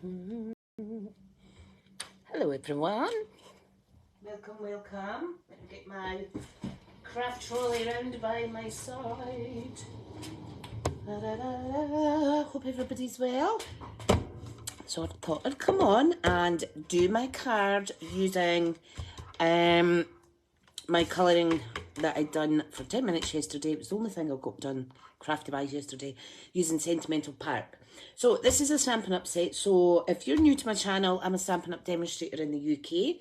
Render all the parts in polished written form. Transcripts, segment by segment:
Hello everyone, welcome. Let me get my craft trolley round by my side. Hope everybody's well. So I thought I'd come on and do my card using my colouring that I'd done for 10 minutes yesterday. It was the only thing I got done crafty-wise yesterday, using Sentimental Park. So this is a Stampin' Up set. So if you're new to my channel, I'm a Stampin' Up demonstrator in the UK.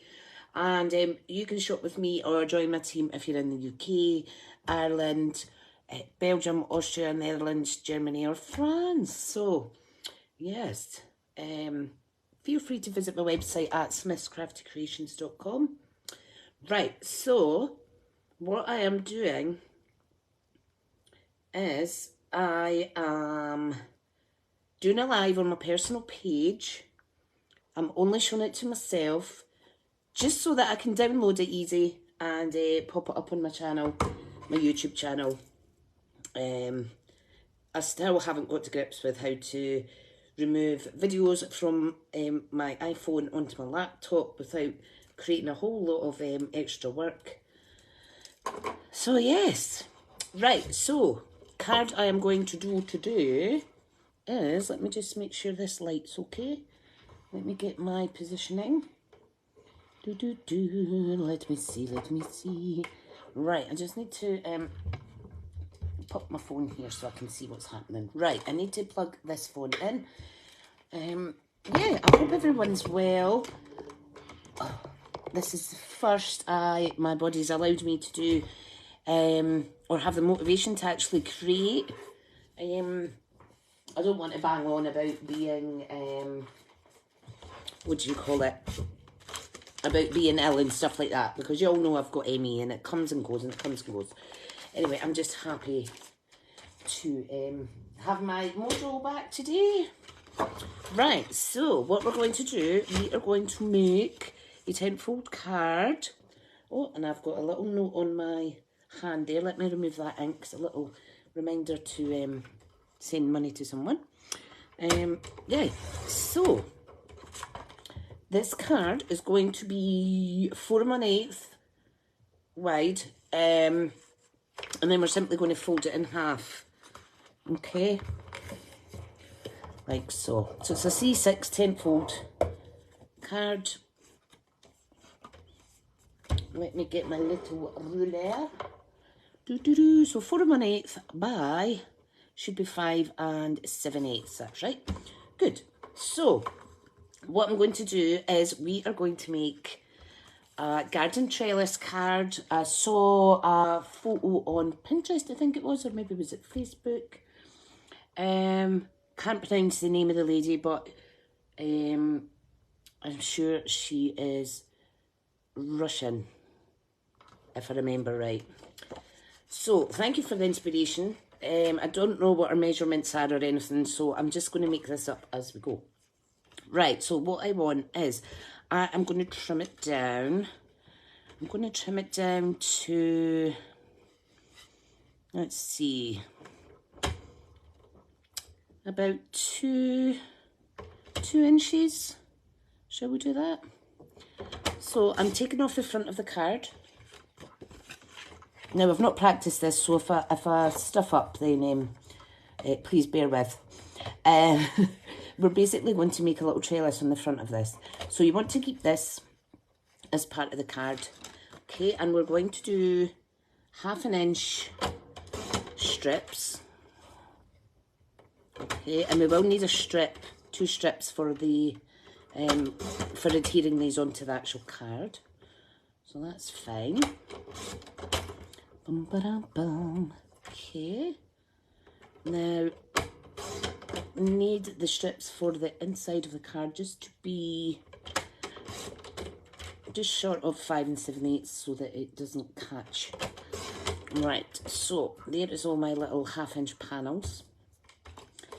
And you can shop with me or join my team if you're in the UK, Ireland, Belgium, Austria, Netherlands, Germany or France. So, yes, feel free to visit my website at smithscraftycreations.com. Right, so what I am doing is I am doing a live on my personal page. I'm only showing it to myself just so that I can download it easy and pop it up on my channel, my YouTube channel. I still haven't got to grips with how to remove videos from my iPhone onto my laptop without creating a whole lot of extra work. So yes, right, so card I am going to do today is, let me just make sure this light's okay. Let me get my positioning. Let me see. Right, I just need to pop my phone here so I can see what's happening. Right, I need to plug this phone in. Yeah, I hope everyone's well. Oh, this is the first my body's allowed me to do or have the motivation to actually create. I don't want to bang on about being what do you call it, about being ill and stuff like that, because you all know I've got ME and it comes and goes and it comes and goes. Anyway, I'm just happy to have my mojo back today. Right, so what we're going to do, we are going to make a 10-fold card. Oh, and I've got a little note on my hand there. Let me remove that ink. It's a little reminder to send money to someone. Yeah, so this card is going to be 4 1/8 wide, and then we're simply going to fold it in half. Okay, like so. So it's a C6 10-fold card. Let me get my little ruler. So 4 1/8 by should be 5 7/8. That's right. Good. So what I'm going to do is we are going to make a garden trellis card. I saw a photo on Pinterest, I think it was, or maybe was it Facebook. Can't pronounce the name of the lady, but I'm sure she is Russian, if I remember right. So thank you for the inspiration. I don't know what our measurements are or anything, so I'm just going to make this up as we go. Right, so what I want is I'm going to trim it down. I'm going to trim it down to, let's see, about 2 inches. Shall we do that? So I'm taking off the front of the card. Now, I've not practiced this, so if I stuff up, then please bear with. We're basically going to make a little trellis on the front of this. So you want to keep this as part of the card. Okay, and we're going to do 1/2 inch strips. Okay, and we will need a strip, 2 strips for the for adhering these onto the actual card. So that's fine. Bum, ba-dum, bum. Okay. Now, need the strips for the inside of the card just to be just short of 5 7/8 so that it doesn't catch. Right, so there is all my little 1/2 inch panels.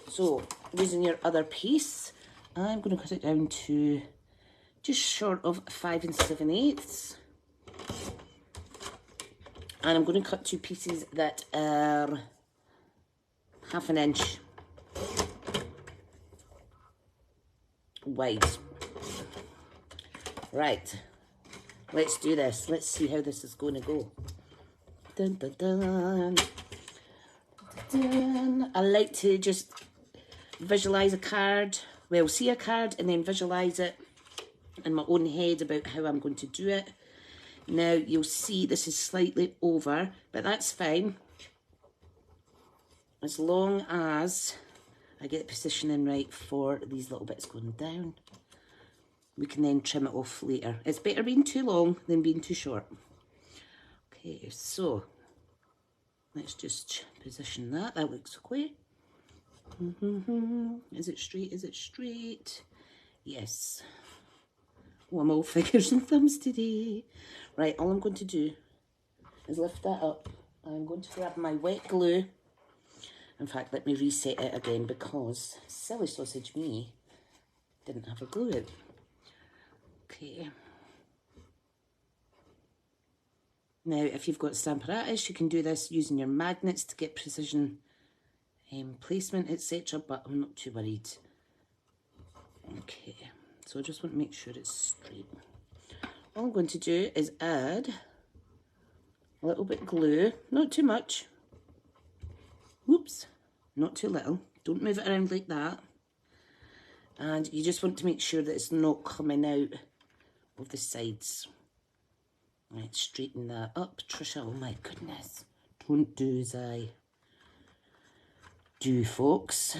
So using your other piece, I'm going to cut it down to just short of 5 7/8. And I'm going to cut 2 pieces that are 1/2 inch wide. Right, let's do this. Let's see how this is going to go. Dun, dun, dun. Dun. I like to just visualise a card. Well, see a card and then visualise it in my own head about how I'm going to do it. Now, you'll see this is slightly over, but that's fine. As long as I get the positioning right for these little bits going down. We can then trim it off later. It's better being too long than being too short. Okay, so let's just position that. That looks okay. Is it straight? Is it straight? Yes. Oh, I'm all fingers and thumbs today. Right, all I'm going to do is lift that up. I'm going to grab my wet glue. In fact, let me reset it again because silly sausage me didn't have her glue out. Okay. Now, if you've got Stamparatus, you can do this using your magnets to get precision placement, etc. But I'm not too worried. Okay, so I just want to make sure it's straight. All I'm going to do is add a little bit of glue, not too much. Whoops, not too little. Don't move it around like that. And you just want to make sure that it's not coming out of the sides. Right, straighten that up, Tricia. Oh my goodness. Don't do as I do, folks.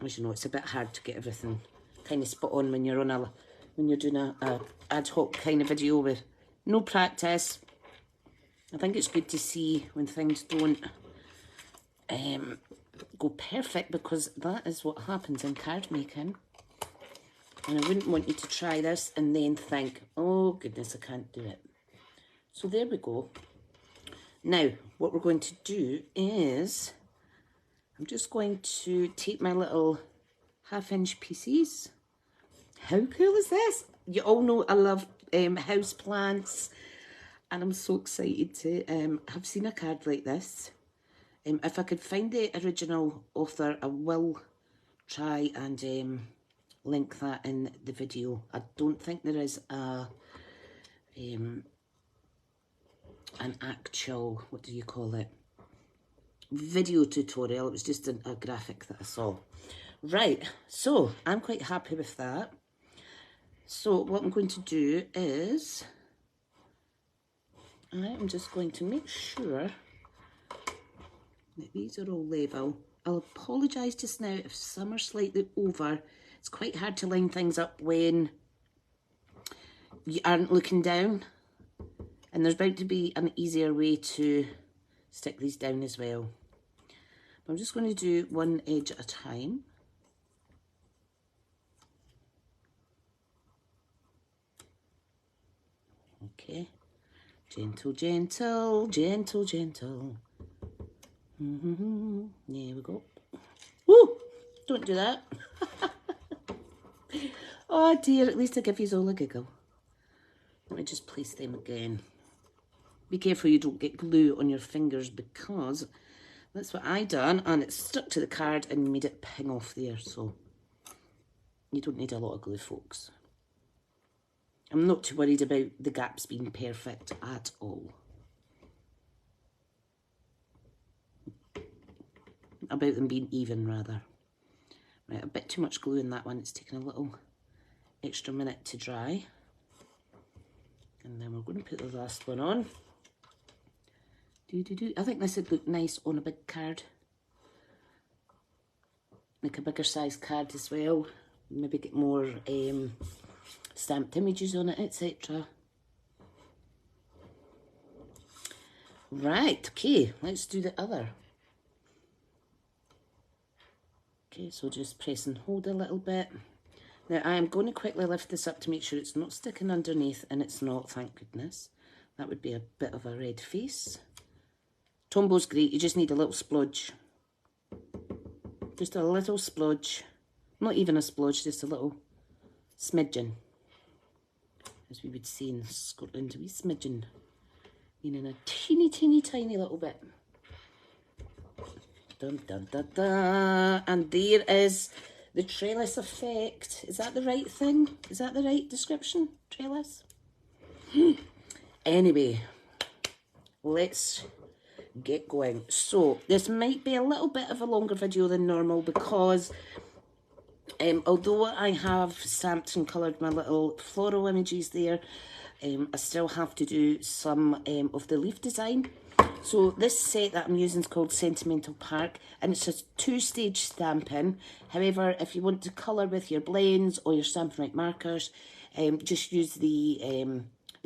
As you know, it's a bit hard to get everything kind of spot on when you're on when you're doing a ad hoc kind of video with no practice. I think it's good to see when things don't go perfect, because that is what happens in card making. And I wouldn't want you to try this and then think, oh goodness, I can't do it. So there we go. Now, what we're going to do is, I'm just going to take my little 1/2 inch pieces. How cool is this? You all know I love house plants, and I'm so excited to have seen a card like this. If I could find the original author, I will try and link that in the video. I don't think there is an actual, what do you call it, video tutorial. It was just a graphic that I saw. Right, so I'm quite happy with that. So what I'm going to do is, I'm just going to make sure that these are all level. I'll apologise just now if some are slightly over. It's quite hard to line things up when you aren't looking down. And there's bound to be an easier way to stick these down as well. I'm just going to do one edge at a time. Okay. Gentle, gentle, gentle, gentle. There we go. Woo! Don't do that. Oh dear, at least I give you all a giggle. Let me just place them again. Be careful you don't get glue on your fingers, because that's what I done, and it stuck to the card and made it ping off there. So you don't need a lot of glue, folks. I'm not too worried about the gaps being perfect at all. About them being even, rather. Right, a bit too much glue in that one. It's taken a little extra minute to dry. And then we're going to put the last one on. I think this would look nice on a big card. Like a bigger size card as well. Maybe get more stamped images on it, etc. Right, okay, let's do the other. Okay, so just press and hold a little bit. Now I am going to quickly lift this up to make sure it's not sticking underneath, and it's not, thank goodness. That would be a bit of a red face. Tombo's great, you just need a little splodge. Just a little splodge. Not even a splodge, just a little smidgen. As we would say in Scotland, a wee smidgen. Meaning a teeny, teeny, tiny little bit. Dun, dun, dun, dun. And there is the trellis effect. Is that the right thing? Is that the right description? Trellis? Anyway, let's get going. So this might be a little bit of a longer video than normal because although I have stamped and coloured my little floral images there, I still have to do some of the leaf design. So this set that I'm using is called Sentimental Park, and it's a 2-stage Stampin. However, if you want to colour with your blends or your Stampin' Right markers, just use the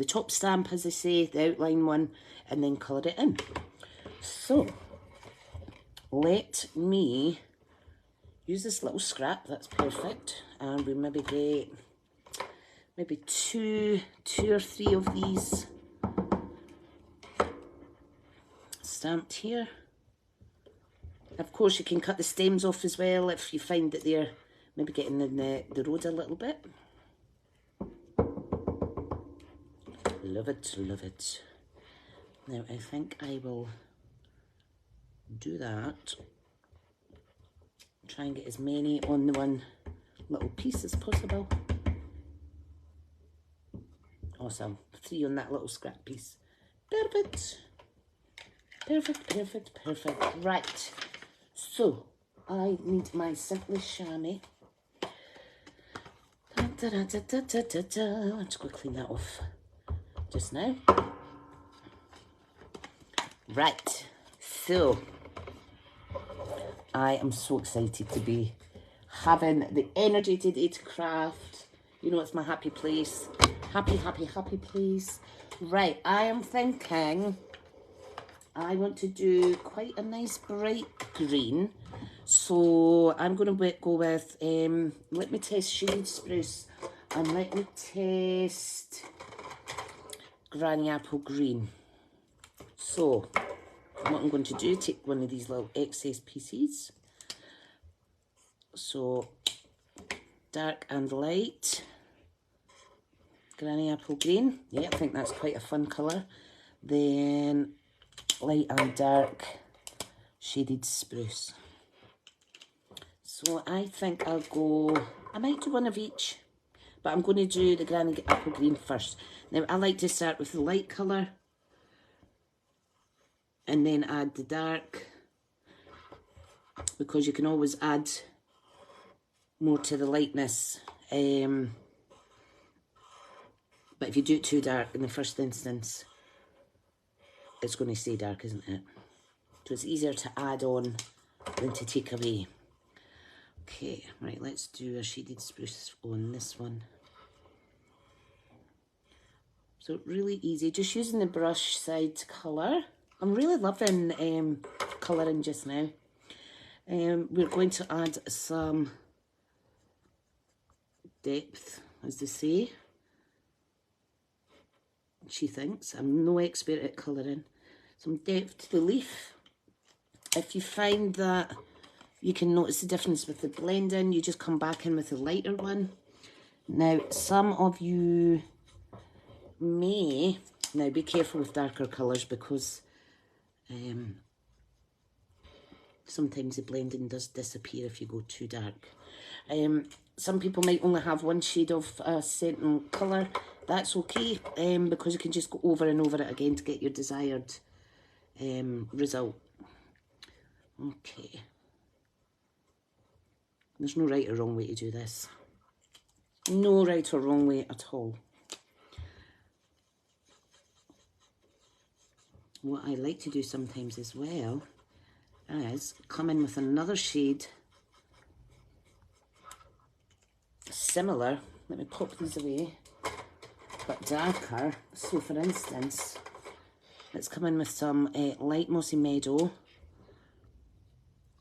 top stamp, as I say, the outline one, and then colour it in. So let me use this little scrap. That's perfect, and we maybe get maybe two or three of these stamped here. Of course, you can cut the stems off as well if you find that they're maybe getting in the road a little bit. Love it, love it. Now I think I will do that. Try and get as many on the one little piece as possible. Awesome. 3 on that little scrap piece. Perfect. Perfect, perfect, perfect. Right. So, I need my Simply Chamois. I'm just going to clean that off just now. Right. So, I am so excited to be having the energy today to craft. You know, it's my happy place. Happy, happy, happy place. Right, I am thinking I want to do quite a nice bright green. So I'm going to go with, let me test Shaded Spruce and let me test Granny Apple Green. So what I'm going to do, take one of these little excess pieces. So dark and light. Granny Apple Green. Yeah, I think that's quite a fun colour. Then light and dark Shaded Spruce. So I think I'll go, I might do one of each, but I'm going to do the Granny Apple Green first. Now I like to start with the light colour and then add the dark, because you can always add more to the lightness. But if you do it too dark in the first instance, it's going to stay dark, isn't it? So it's easier to add on than to take away. Okay, right, let's do a Shaded Spruce on this one. So really easy, just using the brush side to colour. I'm really loving colouring just now. We're going to add some depth, as they say. She thinks. I'm no expert at colouring. Some depth to the leaf. If you find that you can notice the difference with the blending, you just come back in with a lighter one. Now, some of you may, now be careful with darker colours because sometimes the blending does disappear if you go too dark. Some people might only have one shade of a certain colour. That's okay, because you can just go over and over it again to get your desired result. Okay. There's no right or wrong way to do this. No right or wrong way at all. What I like to do sometimes as well is come in with another shade similar. Let me pop these away, but darker. So for instance, let's come in with some light mossy meadow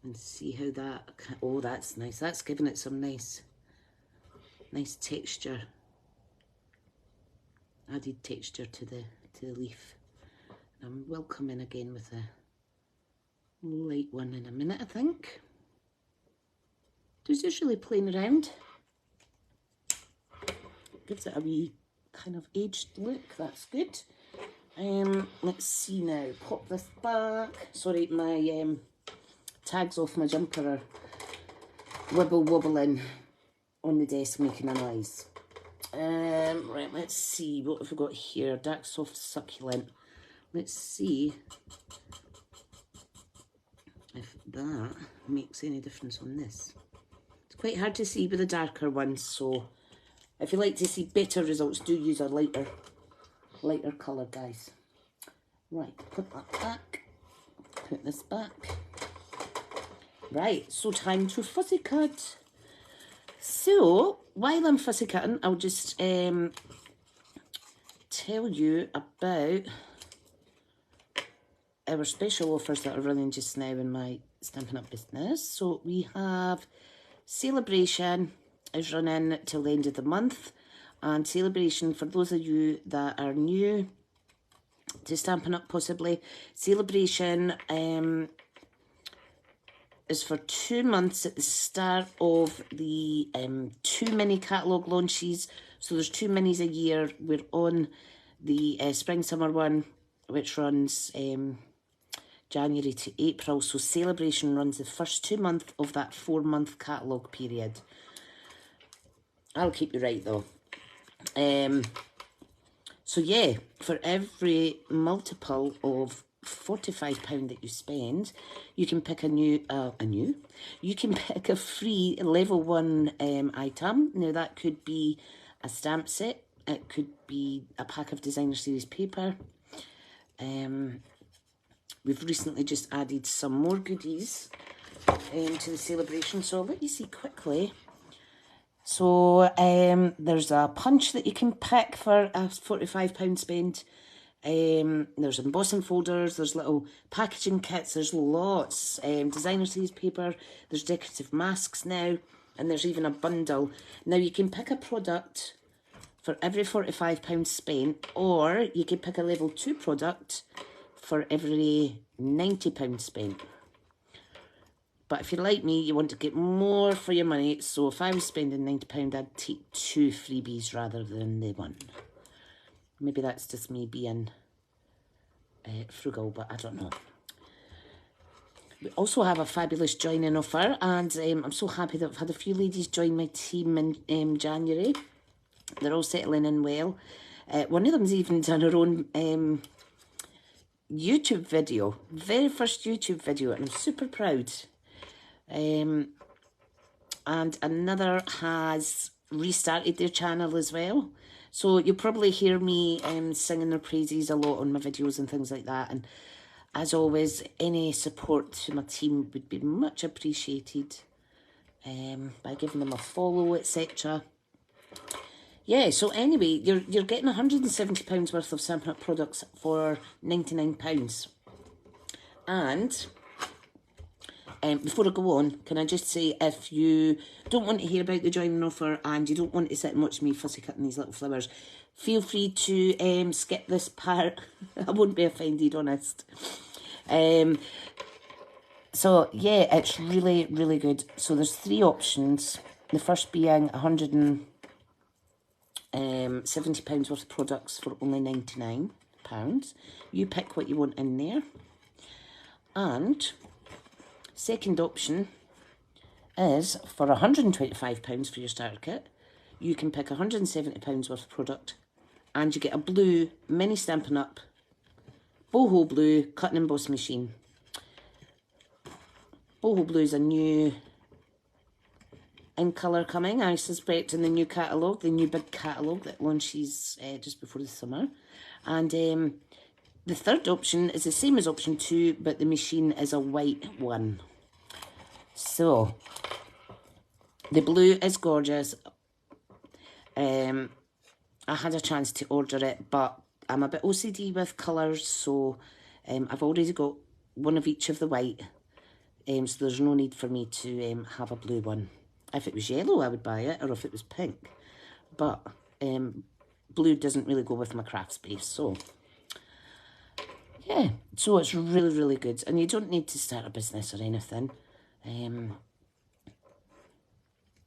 and see how that, oh, that's nice. That's giving it some nice texture, added texture to the leaf. And we'll come in again with a light one in a minute, I think. Just usually playing around. Gives it a wee kind of aged look, that's good. Let's see now, pop this back. Sorry, my tags off my jumper are wobbling on the desk making a noise. Right, let's see, what have we got here? Dark soft succulent. Let's see if that makes any difference on this. It's quite hard to see with the darker ones, so if you like to see better results, do use a lighter colour, guys. Right, put that back. Put this back. Right, so time to fussy cut. So, while I'm fussy cutting, I'll just tell you about our special offers that are running just now in my Stampin' Up business. So we have Celebration is running till the end of the month, and Celebration, for those of you that are new to Stampin' Up possibly, Celebration is for 2 months at the start of the 2 mini catalogue launches. So there's 2 minis a year. We're on the spring summer one, which runs January to April. So Celebration runs the first 2 months of that 4-month catalogue period. I'll keep you right though. So yeah, for every multiple of £45 that you spend, you can pick you can pick a free level 1 item. Now that could be a stamp set, it could be a pack of designer series paper. We've recently just added some more goodies to the Celebration, so let me see quickly. So there's a punch that you can pick for a £45 spend. There's embossing folders, there's little packaging kits, there's lots, designer series paper, there's decorative masks now, and there's even a bundle. Now you can pick a product for every £45 spent, or you can pick a level 2 product for every £90 spent. But if you're like me, you want to get more for your money, so if I was spending £90, I'd take 2 freebies rather than the 1. Maybe that's just me being frugal, but I don't know. We also have a fabulous joining offer, and I'm so happy that I've had a few ladies join my team in January. They're all settling in well. One of them's even done her own YouTube video, very first YouTube video, and I'm super proud. And another has restarted their channel as well. So you'll probably hear me singing their praises a lot on my videos and things like that. And as always, any support to my team would be much appreciated by giving them a follow, etc. Yeah, so anyway, you're getting £170 worth of Stampin' Up products for £99. And before I go on, can I just say, if you don't want to hear about the joining offer and you don't want to sit and watch me fussy cutting these little flowers, feel free to skip this part. I won't be offended, honest. So yeah, it's really, really good. So there's 3 options. The first being £170 worth of products for only £99. You pick what you want in there. And second option is for £125 for your starter kit. You can pick £170 worth of product, and you get a blue mini Stampin' Up boho blue cut and emboss machine. Boho blue is a new in colour coming, I suspect, in the new catalogue, the new big catalogue that launches just before the summer. And the third option is the same as option 2, but the machine is a white one. So, the blue is gorgeous. I had a chance to order it, but I'm a bit OCD with colours, so I've already got one of each of the white, so there's no need for me to have a blue one. If it was yellow, I would buy it, or if it was pink. But blue doesn't really go with my craft space, so yeah. So it's really, really good, and you don't need to start a business or anything.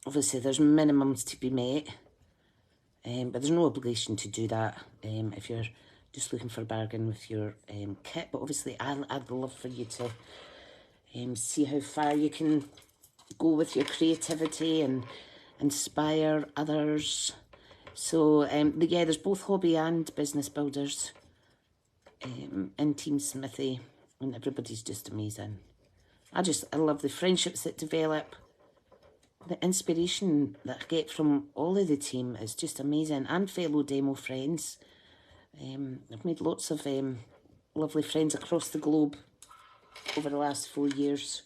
Obviously, there's minimums to be met, but there's no obligation to do that if you're just looking for a bargain with your kit. But obviously, I'd love for you to see how far you can go with your creativity and inspire others. So yeah, there's both hobby and business builders in Team Smithy, and everybody's just amazing. I love the friendships that develop. The inspiration that I get from all of the team is just amazing, and fellow demo friends. I've made lots of lovely friends across the globe over the last 4 years.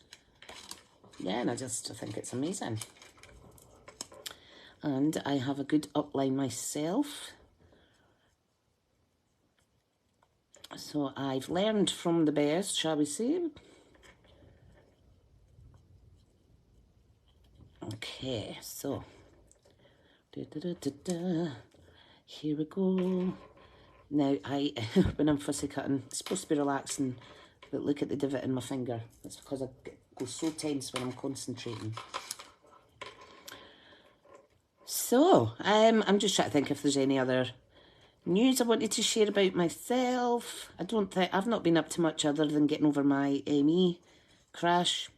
Yeah, and I think it's amazing. And I have a good upline myself. So I've learned from the best, shall we say. Okay, so here we go. Now, when I'm fussy cutting, it's supposed to be relaxing, but look at the divot in my finger. That's because I go so tense when I'm concentrating. So, I'm just trying to think if there's any other news I wanted to share about myself. I've not been up to much other than getting over my ME crash.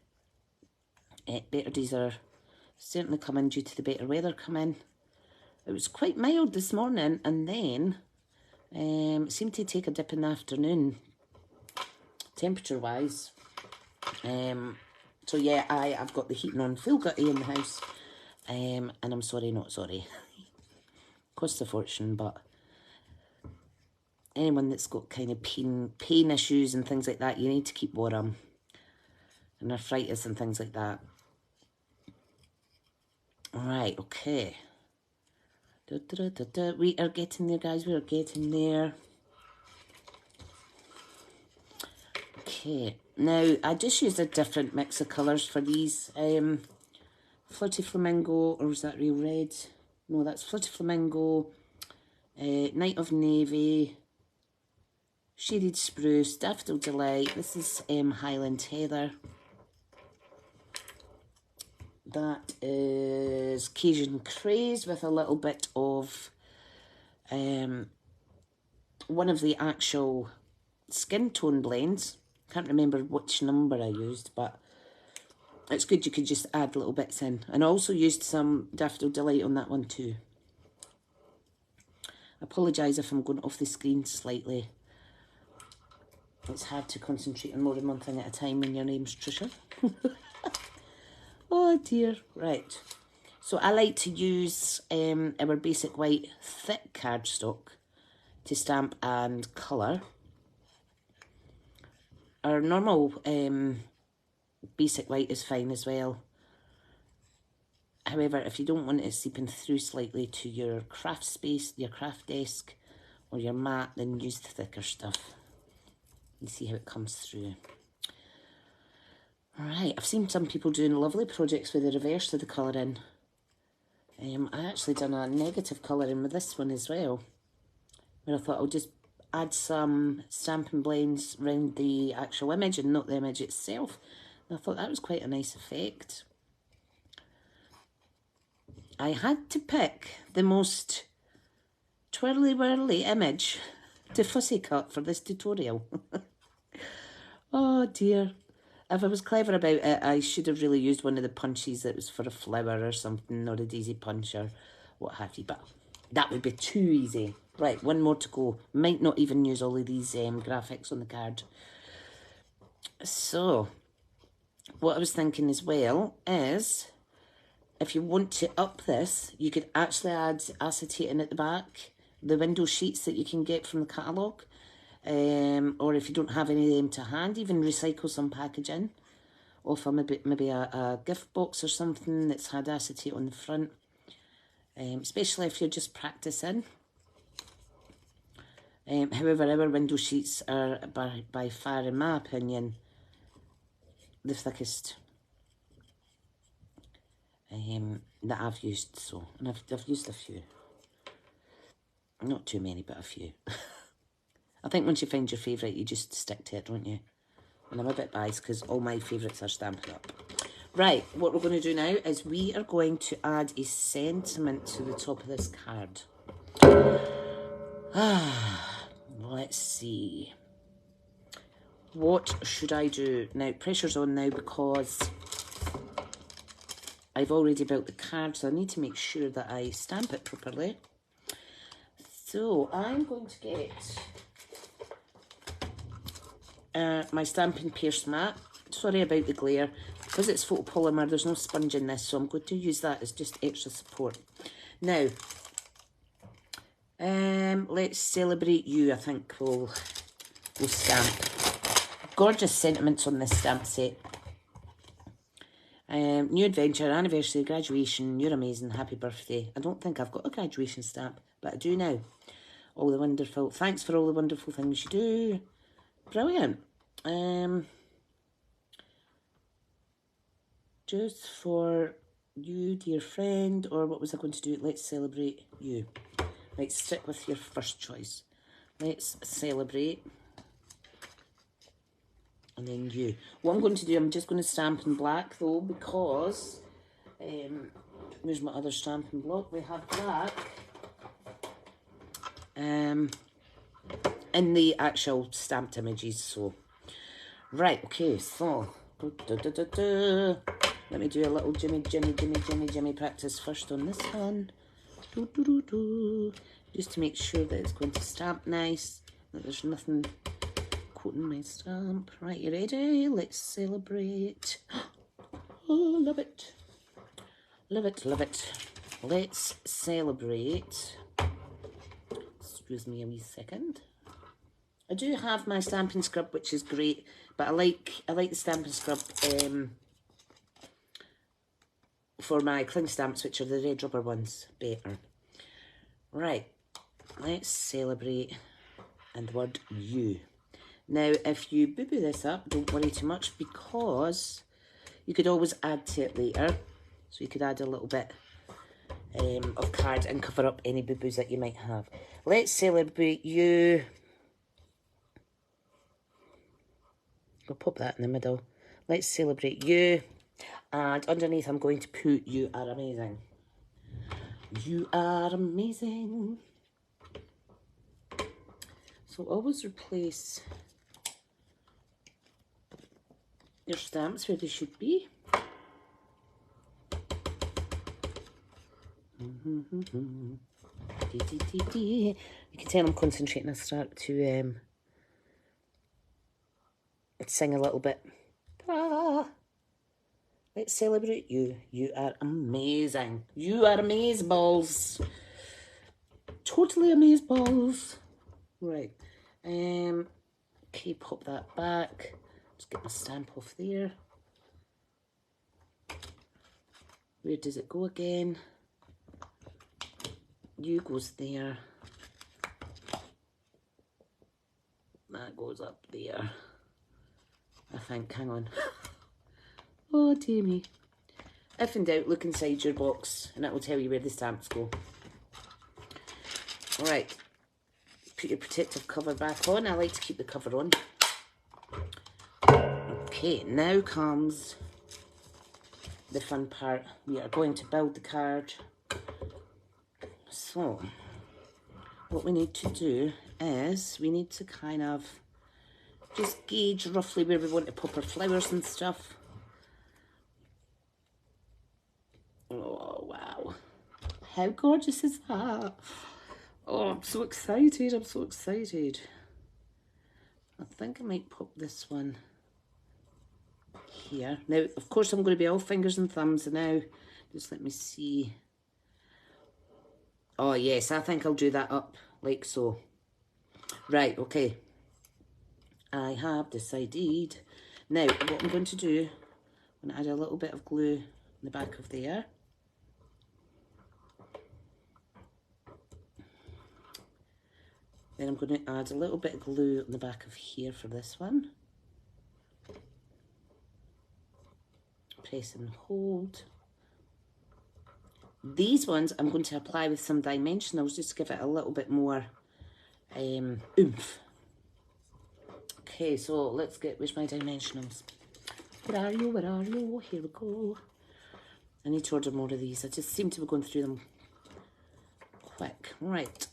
Better days are certainly coming due to the better weather coming. It was quite mild this morning, and then it seemed to take a dip in the afternoon, temperature-wise. So yeah, I've got the heating on full gutty in the house, and I'm sorry, not sorry. Costs a fortune, but anyone that's got kind of pain issues and things like that, you need to keep warm, and arthritis and things like that. All right, okay. We are getting there, guys. We are getting there. Okay, now I just used a different mix of colours for these. Flirty Flamingo, or is that Real Red? No, that's Flirty Flamingo, Night of Navy, Shaded Spruce, Daffodil Delight. This is Highland Heather. That is Cajun Craze with a little bit of one of the actual skin tone blends. Can't remember which number I used, but it's good. You could just add little bits in. And I also used some Daffodil Delight on that one too. I apologise if I'm going off the screen slightly. It's hard to concentrate on more than one thing at a time when your name's Tricia. Oh dear. Right. So I like to use our basic white thick cardstock to stamp and colour. Our normal basic white is fine as well. However, if you don't want it seeping through slightly to your craft space, your craft desk, or your mat, then use the thicker stuff. You see how it comes through. Alright, I've seen some people doing lovely projects with the reverse of the colouring. I actually done a negative colouring with this one as well, where I thought I'll just add some Stampin' blends around the actual image and not the image itself. And I thought that was quite a nice effect. I had to pick the most twirly-whirly image to fussy cut for this tutorial. Oh dear. If I was clever about it, I should have really used one of the punches that was for a flower or something, or a daisy punch or what have you, but that would be too easy. Right, one more to go. Might not even use all of these graphics on the card. So, what I was thinking as well is, if you want to up this, you could actually add acetate in at the back, the window sheets that you can get from the catalogue. Or if you don't have any of them to hand, even recycle some packaging off of maybe a gift box or something that's had acetate on the front, especially if you're just practicing. However, our window sheets are by far, in my opinion, the thickest that I've used. So, and I've used a few, not too many, but a few. I think once you find your favourite, you just stick to it, don't you? And I'm a bit biased because all my favourites are Stampin' Up. Right, what we're going to do now is we are going to add a sentiment to the top of this card. Let's see. What should I do? Now, pressure's on now because I've already built the card, so I need to make sure that I stamp it properly. So I'm going to get my Stampin' Pierce mat. Sorry about the glare. Because it's photopolymer, there's no sponge in this, so I'm going to use that as just extra support. Now, let's celebrate you, I think we'll stamp. Gorgeous sentiments on this stamp set. New adventure, anniversary, graduation, you're amazing, happy birthday. I don't think I've got a graduation stamp, but I do now. All the wonderful, thanks for all the wonderful things you do. Brilliant. Just for you, dear friend, or what was I going to do? Let's celebrate you. Let's stick with your first choice. Let's celebrate. And then you. What I'm going to do, I'm just going to stamp in black though, because where's my other stamping block? We have black in the actual stamped images. So right, okay, so let me do a little Jimmy practice first on this one. Just to make sure that it's going to stamp nice, that there's nothing coating my stamp. Right, you ready? Let's celebrate. Oh, love it. Love it, love it. Let's celebrate. Excuse me a wee second. I do have my Stampin' Scrub, which is great, but I like the Stampin' Scrub for my cling stamps, which are the red rubber ones, better. Right, let's celebrate and the word you. Now, if you boo-boo this up, don't worry too much, because you could always add to it later. So you could add a little bit of card and cover up any boo-boos that you might have. Let's celebrate you. I'll pop that in the middle. Let's celebrate you. And underneath I'm going to put you are amazing. You are amazing. So always replace your stamps where they should be. You can tell I'm concentrating. I start to sing a little bit. Ah. Let's celebrate you. You are amazing. You are amazeballs. Totally amazeballs. Right. Okay, pop that back. Just get my stamp off there. Where does it go again? You goes there. That goes up there. I think, hang on. Oh, dear me. If in doubt, look inside your box and it will tell you where the stamps go. Alright. Put your protective cover back on. I like to keep the cover on. Okay, now comes the fun part. We are going to build the card. So, what we need to do is we need to kind of just gauge roughly where we want to pop our flowers and stuff. Oh, wow. How gorgeous is that? Oh, I'm so excited. I'm so excited. I think I might pop this one here. Now, of course, I'm going to be all fingers and thumbs now. Just let me see. Oh, yes, I think I'll do that up like so. Right, okay. I have decided. Now, what I'm going to do, I'm going to add a little bit of glue in the back of there. Then I'm going to add a little bit of glue on the back of here for this one. Press and hold. These ones I'm going to apply with some dimensionals just to give it a little bit more oomph. Okay, so let's get, where's my dimensionals? Where are you? Where are you? Here we go. I need to order more of these. I just seem to be going through them quick. Right.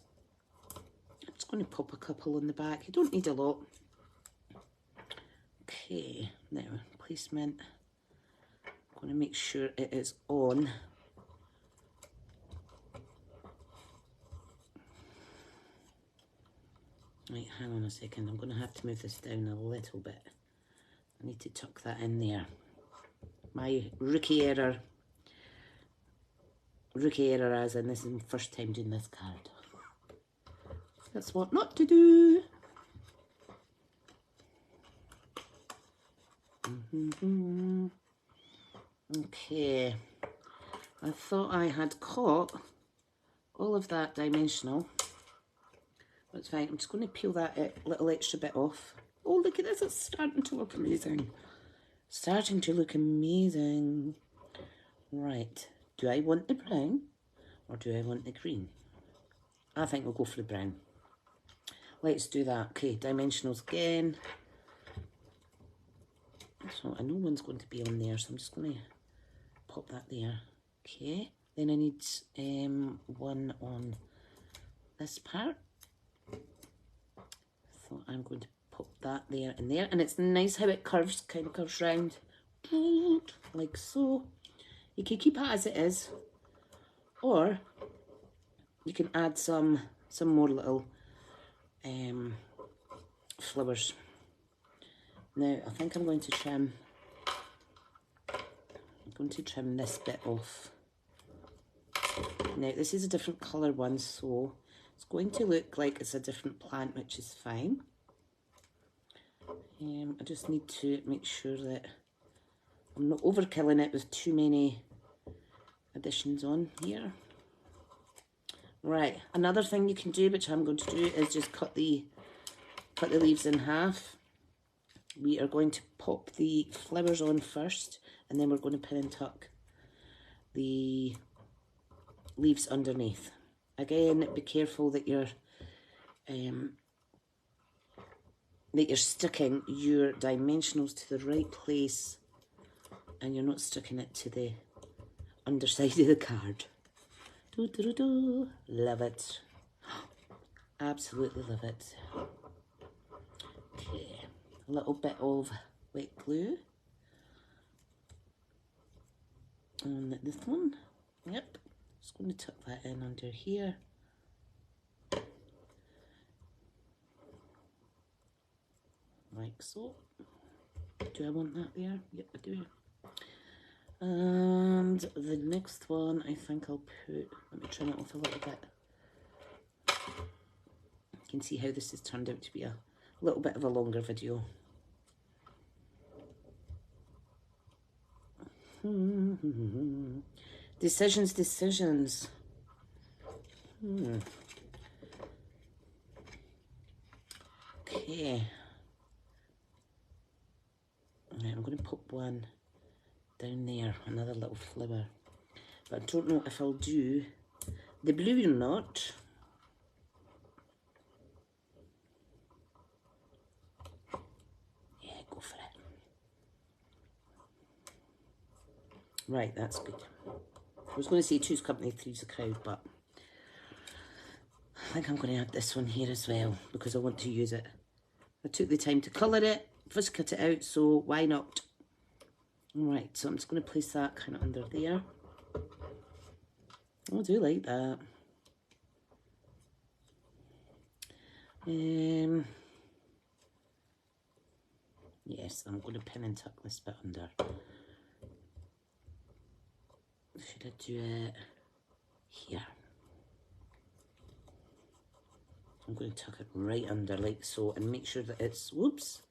I'm just going to pop a couple on the back. You don't need a lot. Okay, now placement. going to make sure it is on. Right, hang on a second. I'm going to have to move this down a little bit. I need to tuck that in there. My rookie error. Rookie error as in this is my first time doing this card. That's what not to do. Okay. I thought I had caught all of that dimensional. That's fine. I'm just going to peel that little extra bit off. Oh, look at this. It's starting to look amazing. Starting to look amazing. Right. Do I want the brown or do I want the green? I think we'll go for the brown. Let's do that. Okay, dimensionals again. So I know one's going to be on there, so I'm just going to pop that there. Okay. Then I need one on this part. So I'm going to pop that there and there. And it's nice how it curves, kind of curves round. Like so. You can keep it as it is. Or you can add some more little flowers. Now I think I'm going to trim this bit off. Now this is a different colour one, so it's going to look like it's a different plant, which is fine. I just need to make sure that I'm not overkilling it with too many additions on here. Right, another thing you can do, which I'm going to do, is just cut the leaves in half. We are going to pop the flowers on first, and then we're going to pin and tuck the leaves underneath. Again, be careful that you're sticking your dimensionals to the right place, and you're not sticking it to the underside of the card. Love it. Absolutely love it. Okay, a little bit of wet glue on this one. Yep, just going to tuck that in under here. Like so. Do I want that there? Yep, I do. And the next one, I think I'll put, let me trim it off a little bit. You can see how this has turned out to be a little bit of a longer video. Decisions. Okay. Right, I'm going to put one down there, another little flower. But I don't know if I'll do the blue or not. Yeah, go for it. Right, that's good. I was going to say two's company, three's a crowd, but I think I'm going to add this one here as well because I want to use it. I took the time to colour it, first cut it out, so why not? Right, so I'm just going to place that kind of under there. Oh, I do like that. Yes, I'm going to pin and tuck this bit under. Should I do it here? I'm going to tuck it right under like so and make sure that it's, whoops,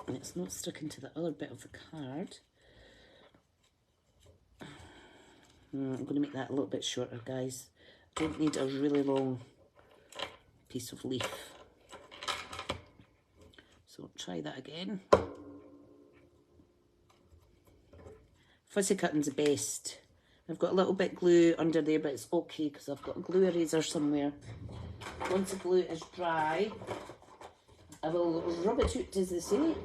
and it's not sticking to the other bit of the card. I'm going to make that a little bit shorter, guys. I don't need a really long piece of leaf. So try that again. Fussy cutting's the best. I've got a little bit glue under there, but it's okay because I've got a glue eraser somewhere. Once the glue is dry, I will rub it out, as they say,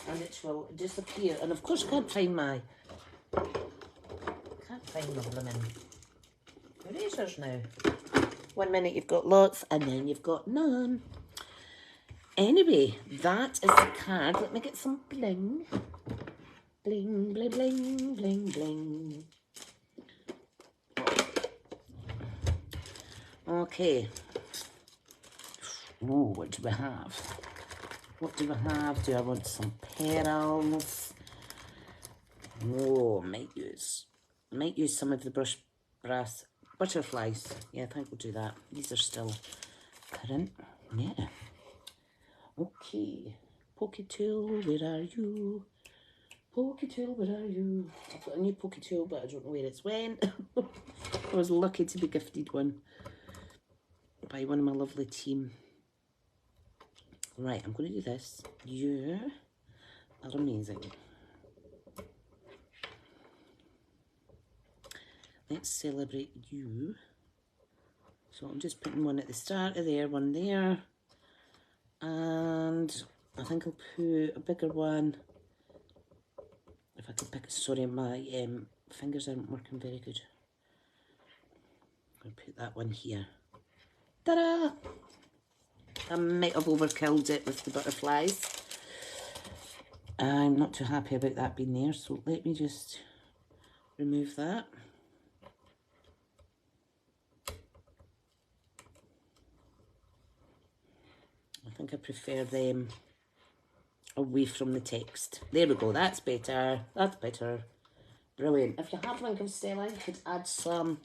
and it will disappear. And of course, I can't find my blooming erasers now. 1 minute you've got lots, and then you've got none. Anyway, that is the card. Let me get some bling. Bling, bling, bling, bling, bling. Okay. Ooh, what do we have? What do we have? Do I want some pearls? Oh, might use some of the brass butterflies. Yeah, I think we'll do that. These are still current. Yeah. Okay. Pokey tool, where are you? Pokey tool, where are you? I've got a new pokey tool, but I don't know where it's went. I was lucky to be gifted one by one of my lovely team. Right, I'm going to do this. You are amazing. Let's celebrate you. So I'm just putting one at the start of there, one there. And I think I'll put a bigger one. If I could pick, sorry, my fingers aren't working very good. I'm going to put that one here. Ta-da! I might have overkilled it with the butterflies. I'm not too happy about that being there, so let me just remove that. I think I prefer them away from the text. There we go, that's better, that's better. Brilliant. If you have one, Stella, you could add some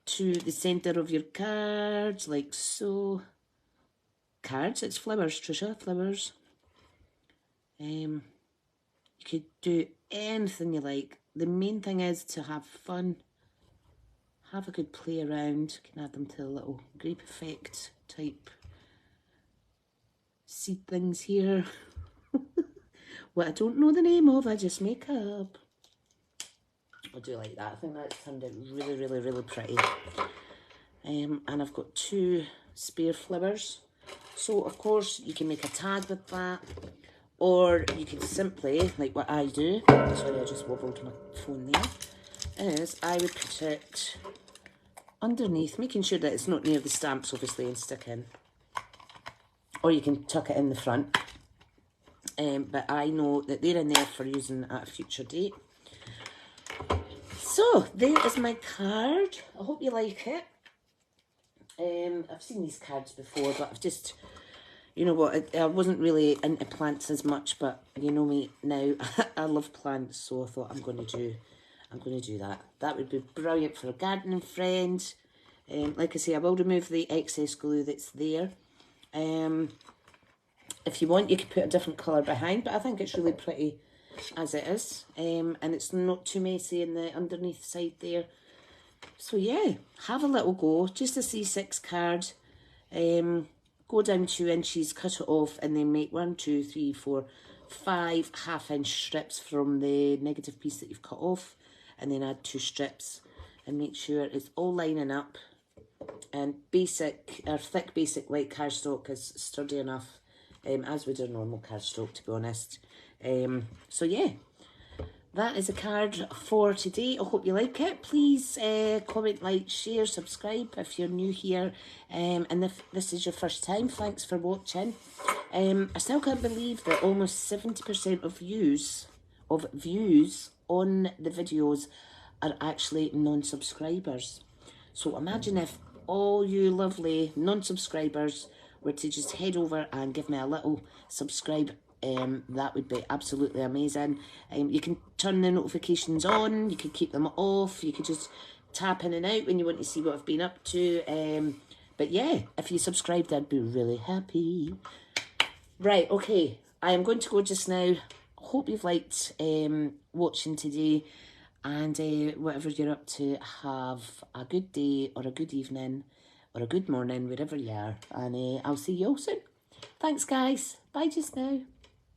to the centre of your cards, like so. Cards, it's flowers, Tricia, flowers. You could do anything you like. The main thing is to have fun, have a good play around. You can add them to a little grape effect type seed things here. What I don't know the name of, I just make up. I do like that. I think that's turned out really, really, really pretty. And I've got 2 spare flowers. So, of course, you can make a tag with that. Or you can simply, like what I do, sorry, I just wobbled my phone there, is I would put it underneath, making sure that it's not near the stamps, obviously, and stick in. Or you can tuck it in the front. But I know that they're in there for using at a future date. So, there is my card. I hope you like it. I've seen these cards before, but I've just, you know what, I wasn't really into plants as much, but you know me now, I love plants, so I thought I'm going to do that. That would be brilliant for a gardening friend. Like I say, I will remove the excess glue that's there. If you want, you could put a different colour behind, but I think it's really pretty as it is. And it's not too messy in the underneath side there. So yeah, have a little go. Just a C6 card. Go down 2 inches, cut it off, and then make 1, 2, 3, 4, 5 half-inch strips from the negative piece that you've cut off, and then add 2 strips, and make sure it's all lining up. And thick basic white cardstock is sturdy enough, as would our normal cardstock, to be honest. So yeah. That is a card for today. I hope you like it. Please comment, like, share, subscribe if you're new here. And if this is your first time, thanks for watching. I still can't believe that almost 70% of views on the videos are actually non-subscribers. So imagine if all you lovely non-subscribers were to just head over and give me a little subscribe. That would be absolutely amazing. You can turn the notifications on, you could keep them off, you could just tap in and out when you want to see what I've been up to. But yeah, if you subscribed, I'd be really happy. Right, okay, I am going to go just now. Hope you've liked watching today, and whatever you're up to, have a good day or a good evening or a good morning, wherever you are, and I'll see you all soon. Thanks, guys. Bye just now.